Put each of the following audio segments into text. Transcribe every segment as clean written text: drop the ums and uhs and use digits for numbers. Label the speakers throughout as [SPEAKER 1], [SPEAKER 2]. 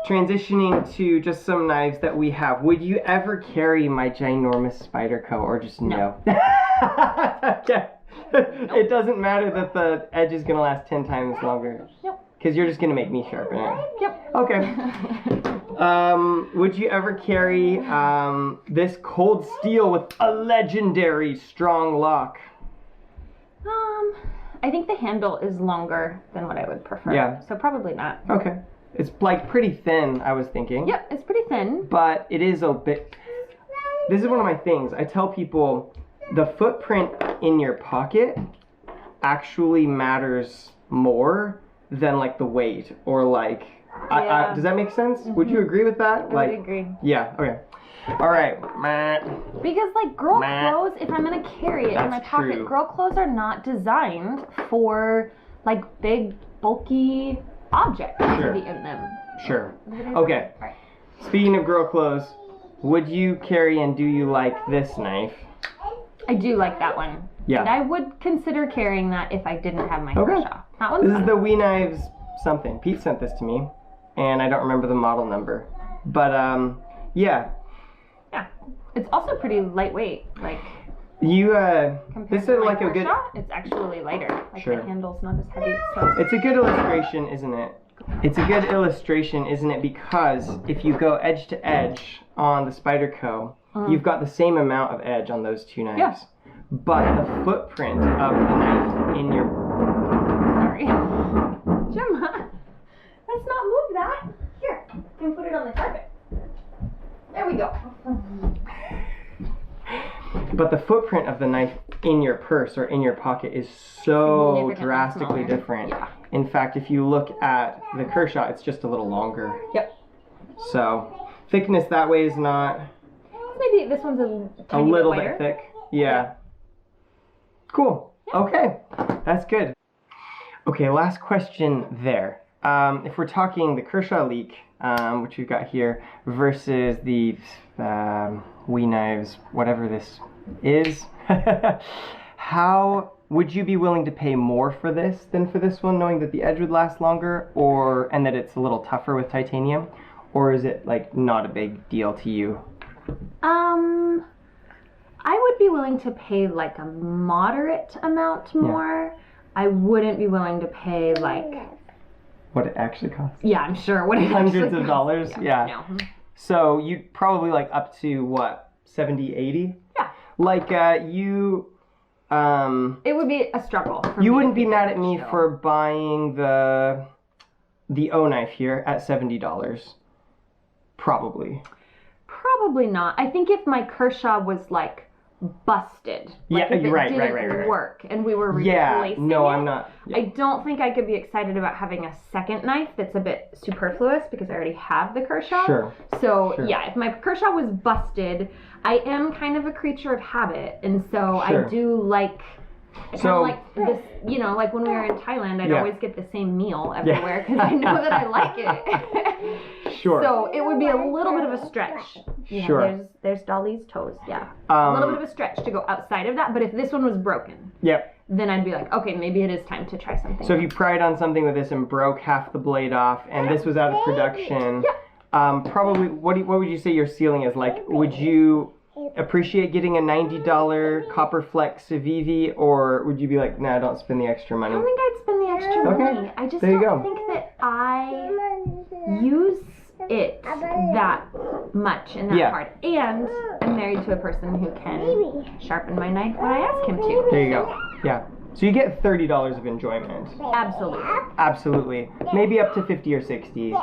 [SPEAKER 1] transitioning to just some knives that we have. Would you ever carry my ginormous Spyderco, or just no? Okay. It doesn't matter that the edge is going to last 10 times longer.
[SPEAKER 2] Nope.
[SPEAKER 1] Because you're just going to make me sharpen it.
[SPEAKER 2] Yep.
[SPEAKER 1] Okay. Would you ever carry this cold steel with a legendary strong lock?
[SPEAKER 2] I think the handle is longer than what I would prefer.
[SPEAKER 1] Yeah.
[SPEAKER 2] So probably not.
[SPEAKER 1] Okay. It's like pretty thin, I was thinking.
[SPEAKER 2] Yep, it's pretty thin.
[SPEAKER 1] But it is a bit... This is one of my things. I tell people the footprint in your pocket actually matters more than like the weight or like...
[SPEAKER 2] Yeah.
[SPEAKER 1] Does that make sense? Mm-hmm. Would you agree with that?
[SPEAKER 2] I would agree.
[SPEAKER 1] Yeah, okay. All right.
[SPEAKER 2] Because like girl clothes, if I'm gonna carry it in my pocket,
[SPEAKER 1] true.
[SPEAKER 2] girl clothes are not designed for like big, bulky objects to be in them.
[SPEAKER 1] Sure. Okay.
[SPEAKER 2] Right.
[SPEAKER 1] Speaking of girl clothes, would you carry and do you like this knife?
[SPEAKER 2] I do like that one.
[SPEAKER 1] Yeah.
[SPEAKER 2] And I would consider carrying that if I didn't have my Kershaw. That one's
[SPEAKER 1] This
[SPEAKER 2] fun.
[SPEAKER 1] is the WE Knives something. Pete sent this to me, and I don't remember the model number. But yeah.
[SPEAKER 2] Yeah. It's also pretty lightweight. Like
[SPEAKER 1] You
[SPEAKER 2] compared
[SPEAKER 1] this
[SPEAKER 2] to
[SPEAKER 1] is
[SPEAKER 2] my
[SPEAKER 1] like a good.
[SPEAKER 2] Kershaw, it's actually lighter. Like
[SPEAKER 1] Sure.
[SPEAKER 2] the handle's not as heavy. So
[SPEAKER 1] It's a good illustration, isn't it? It's a good illustration, isn't it? Because if you go edge to edge on the Spyderco, you've got the same amount of edge on those two knives.
[SPEAKER 2] Yeah.
[SPEAKER 1] But the footprint of the knife in your...
[SPEAKER 2] sorry. Gemma, let's not move that. Here, you can put it on the carpet. There we go.
[SPEAKER 1] But the footprint of the knife in your purse or in your pocket is so drastically
[SPEAKER 2] smaller.
[SPEAKER 1] different.
[SPEAKER 2] Yeah.
[SPEAKER 1] In fact, if you look at the Kershaw, it's just a little longer.
[SPEAKER 2] Yep.
[SPEAKER 1] So thickness that way is not
[SPEAKER 2] Maybe this one's a
[SPEAKER 1] a
[SPEAKER 2] tiny
[SPEAKER 1] little
[SPEAKER 2] bit wider.
[SPEAKER 1] bit thick. Yeah. Cool. Okay. That's good. Okay, last question there. If we're talking the Kershaw Leek, which we've got here, versus the WE Knives, whatever this is, how would you be willing to pay more for this than for this one, knowing that the edge would last longer, and that it's a little tougher with titanium? Or is it like not a big deal to you?
[SPEAKER 2] I would be willing to pay like a moderate amount more. Yeah. I wouldn't be willing to pay like...
[SPEAKER 1] What it actually costs?
[SPEAKER 2] Yeah, I'm sure. What it
[SPEAKER 1] hundreds of dollars? Yeah.
[SPEAKER 2] No.
[SPEAKER 1] So you'd probably like up to what, 70, 80?
[SPEAKER 2] Yeah.
[SPEAKER 1] Like you...
[SPEAKER 2] it would be a struggle for
[SPEAKER 1] you
[SPEAKER 2] me
[SPEAKER 1] wouldn't be mad at me for buying the Oknife here at $70. Probably.
[SPEAKER 2] Probably not. I think if my Kershaw was like busted, like if it didn't work and we were replacing it,
[SPEAKER 1] I'm not. Yeah.
[SPEAKER 2] I don't think I could be excited about having a second knife that's a bit superfluous because I already have the Kershaw.
[SPEAKER 1] Sure.
[SPEAKER 2] So yeah, if my Kershaw was busted, I am kind of a creature of habit, and so I do like. I kind of like this, you know, like when we were in Thailand, I'd always get the same meal everywhere because I know that I like it.
[SPEAKER 1] Sure.
[SPEAKER 2] So it would be a little bit of a stretch. Yeah,
[SPEAKER 1] sure.
[SPEAKER 2] There's Dolly's toes. Yeah. A little bit of a stretch to go outside of that. But if this one was broken, then I'd be like, okay, maybe it is time to try something.
[SPEAKER 1] So if you pried on something with this and broke half the blade off, and this was out of production, probably what would you say your ceiling is? Like, would you appreciate getting a $90 copper flex Civivi, or would you be like, nah, don't spend the extra money?
[SPEAKER 2] I don't think I'd spend the extra money. I just don't think that I use it that much and that hard. And I'm married to a person who can sharpen my knife when I ask him to.
[SPEAKER 1] There you go. Yeah. So you get $30 of enjoyment.
[SPEAKER 2] Absolutely.
[SPEAKER 1] Absolutely. Maybe up to 50 or 60.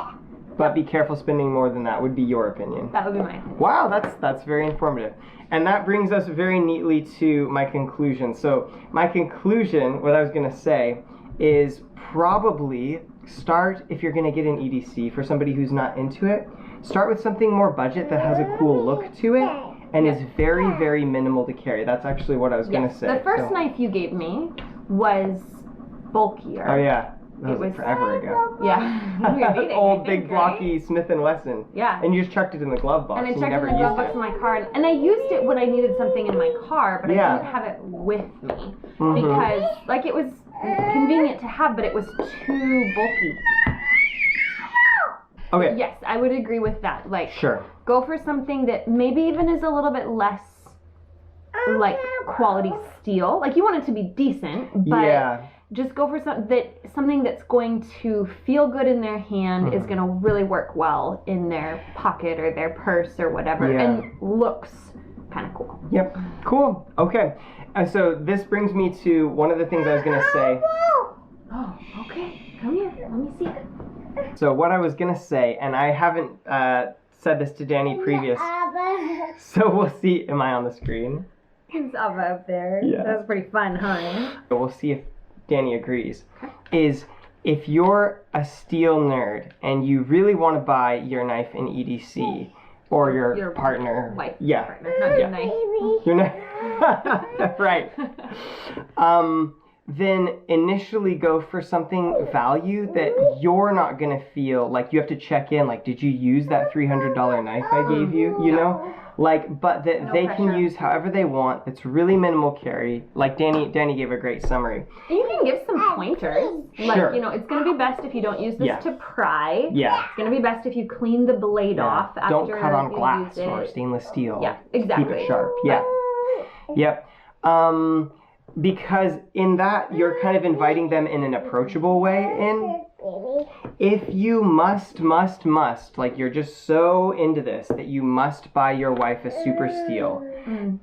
[SPEAKER 1] But be careful spending more than that, would be your opinion.
[SPEAKER 2] That would be my opinion.
[SPEAKER 1] Wow, that's very informative. And that brings us very neatly to my conclusion. So my conclusion, what I was going to say, is probably start, if you're going to get an EDC, for somebody who's not into it, start with something more budget that has a cool look to it and is very, very minimal to carry. That's actually what I was going to say.
[SPEAKER 2] The first knife you gave me was bulkier.
[SPEAKER 1] Oh, yeah. That was forever ago.
[SPEAKER 2] Yeah.
[SPEAKER 1] Old big blocky Smith & Wesson.
[SPEAKER 2] Yeah.
[SPEAKER 1] And you just chucked it in the glove box.
[SPEAKER 2] And I chucked it in the glove box in my car. And I used it when I needed something in my car, but I didn't have it with me. Because, like, it was convenient to have, but it was too bulky.
[SPEAKER 1] Okay.
[SPEAKER 2] Yes, I would agree with that. Like,
[SPEAKER 1] Sure.
[SPEAKER 2] go for something that maybe even is a little bit less like quality steel. Like, you want it to be decent, but just go for something that's going to feel good in their hand, is going to really work well in their pocket or their purse or whatever, and looks kind of cool.
[SPEAKER 1] Yep. Cool. Okay. So this brings me to one of the things I was going to say.
[SPEAKER 2] Oh, okay. Come here. Let me see.
[SPEAKER 1] So what I was going to say, and I haven't said this to Dani previous, so we'll see. Am I on the screen?
[SPEAKER 2] It's up there.
[SPEAKER 1] Yeah.
[SPEAKER 2] That's pretty fun, huh?
[SPEAKER 1] We'll see if Dani agrees. Is if you're a steel nerd and you really want to buy your knife in EDC, or your partner,
[SPEAKER 2] wife,
[SPEAKER 1] partner,
[SPEAKER 2] not your knife.
[SPEAKER 1] Your knife, right? Then initially go for something value that you're not gonna feel like you have to check in. Like, did you use that $300 knife I gave you? You know, like, but that they can use however they want. It's really minimal carry. Like Dani gave a great summary.
[SPEAKER 2] And you can give some pointers. Like, you know, it's gonna be best if you don't use this to pry.
[SPEAKER 1] Yeah.
[SPEAKER 2] It's gonna be best if you clean the blade off after
[SPEAKER 1] don't cut on
[SPEAKER 2] you
[SPEAKER 1] glass
[SPEAKER 2] use it.
[SPEAKER 1] or stainless steel.
[SPEAKER 2] Yeah, exactly.
[SPEAKER 1] Keep it sharp. Yeah. Yep. Because in that, you're kind of inviting them in an approachable way in. If you must, like you're just so into this that you must buy your wife a super steel,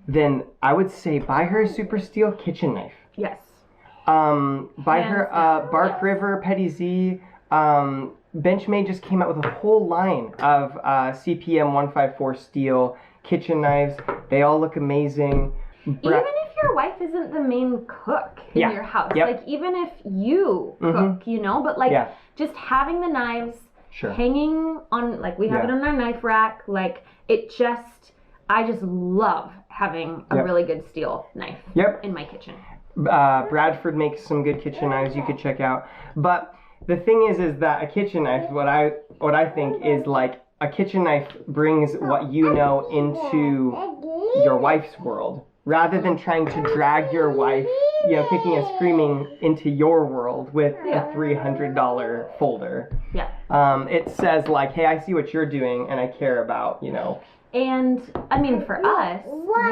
[SPEAKER 1] then I would say buy her a super steel kitchen knife.
[SPEAKER 2] Yes.
[SPEAKER 1] Buy her a Bark River Petty Z. Benchmade just came out with a whole line of CPM154 steel kitchen knives. They all look amazing.
[SPEAKER 2] Even if your wife isn't the main cook in your house, like even if you cook, you know, but like just having the knives hanging on, like we have it on our knife rack, like I just love having a really good steel knife in my kitchen.
[SPEAKER 1] Bradford makes some good kitchen knives you could check out. But the thing is that a kitchen knife, what I think is like a kitchen knife brings what you know into your wife's world, rather than trying to drag your wife, you know, kicking and screaming into your world with a $300 folder. Yeah. It says like, hey, I see what you're doing and I care about, you know. And
[SPEAKER 2] I mean, for us,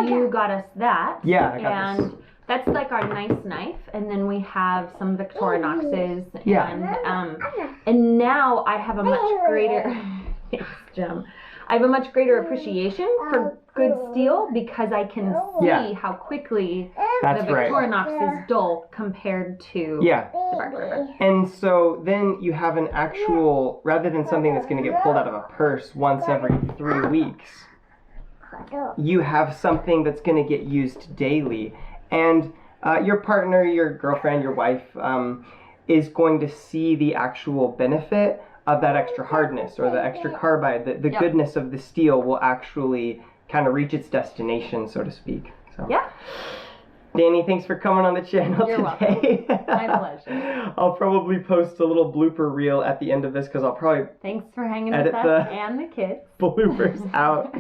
[SPEAKER 2] you got us that.
[SPEAKER 1] Yeah, I got this.
[SPEAKER 2] That's like our nice knife, and then we have some Victorinoxes, and now I have a much greater, thanks, Jim. I have a much greater appreciation for good steel because I can see how quickly the Victorinox is dull compared to the Bark River.
[SPEAKER 1] And so then you have an actual, rather than something that's going to get pulled out of a purse once every 3 weeks, you have something that's going to get used daily. And your partner, your girlfriend, your wife is going to see the actual benefit of that extra hardness or the extra carbide. The goodness of the steel will actually kind of reach its destination, so to speak. So. Yeah. Dani, thanks for coming on the channel today.
[SPEAKER 2] My pleasure.
[SPEAKER 1] I'll probably post a little blooper reel at the end of this because I'll probably
[SPEAKER 2] thanks for hanging with us and the kids.
[SPEAKER 1] Bloopers out.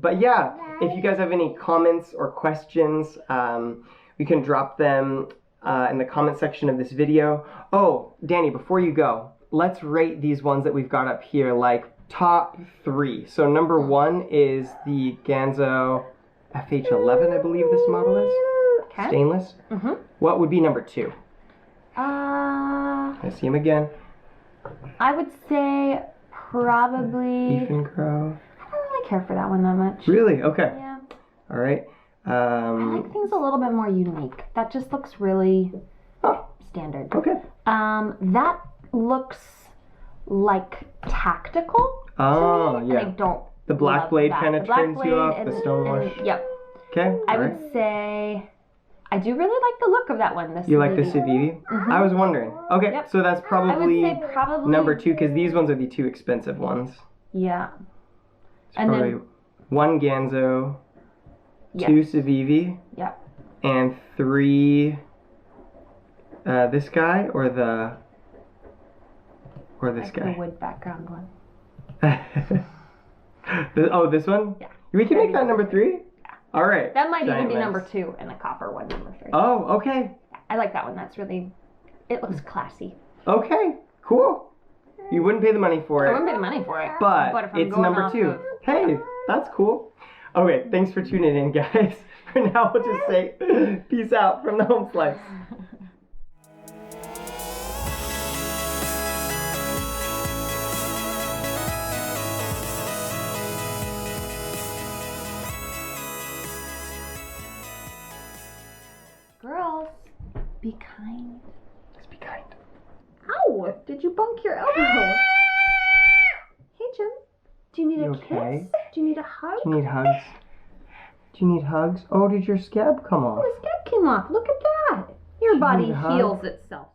[SPEAKER 1] But yeah, if you guys have any comments or questions, you can drop them in the comment section of this video. Oh, Dani, before you go, let's rate these ones that we've got up here, like top 3. So number 1 is the Ganzo FH11, I believe this model is. Okay. Stainless. What would be number 2? I see him again.
[SPEAKER 2] I would say probably
[SPEAKER 1] Eafengrow.
[SPEAKER 2] I don't really care for that one that much.
[SPEAKER 1] Really? Okay.
[SPEAKER 2] Yeah.
[SPEAKER 1] All right.
[SPEAKER 2] I like things a little bit more unique. That just looks really standard.
[SPEAKER 1] Okay.
[SPEAKER 2] That looks like tactical.
[SPEAKER 1] Oh,
[SPEAKER 2] to me, and I don't.
[SPEAKER 1] The black blade kind of turns you off. The stonewash.
[SPEAKER 2] Yep.
[SPEAKER 1] Okay.
[SPEAKER 2] I would say I do really like the look of that one.
[SPEAKER 1] You like the Civivi? I was wondering. Okay, so that's probably,
[SPEAKER 2] I would say probably
[SPEAKER 1] number 2 because these ones are the 2 expensive ones.
[SPEAKER 2] Yeah.
[SPEAKER 1] It's and probably then 1 Ganzo, 2 Civivi, and 3 this guy or this guy.
[SPEAKER 2] The wood background one.
[SPEAKER 1] This one? Yeah. We can make that number 3? Yeah. All right.
[SPEAKER 2] That might even be number 2 and the copper one number 3.
[SPEAKER 1] Oh, okay.
[SPEAKER 2] I like that one. That's really, it looks classy.
[SPEAKER 1] Okay, cool. You wouldn't pay the money for it.
[SPEAKER 2] I wouldn't pay the money for it.
[SPEAKER 1] But
[SPEAKER 2] if I'm
[SPEAKER 1] it's
[SPEAKER 2] going
[SPEAKER 1] number
[SPEAKER 2] off
[SPEAKER 1] 2.
[SPEAKER 2] of-
[SPEAKER 1] Hey, that's cool. Okay, thanks for tuning in, guys. For now, we'll just say peace out from the home slice.
[SPEAKER 2] Girls, be kind.
[SPEAKER 1] Just be kind.
[SPEAKER 2] Ow! Did you bump your elbow? Hey, Jim. Do you need
[SPEAKER 1] You
[SPEAKER 2] a
[SPEAKER 1] okay?
[SPEAKER 2] kiss? Do you need a hug?
[SPEAKER 1] Do you need hugs? Do you need hugs? Oh, did your scab come off?
[SPEAKER 2] Oh, his scab came off. Look at that. Your
[SPEAKER 1] Do you
[SPEAKER 2] body
[SPEAKER 1] need a hug?
[SPEAKER 2] heals itself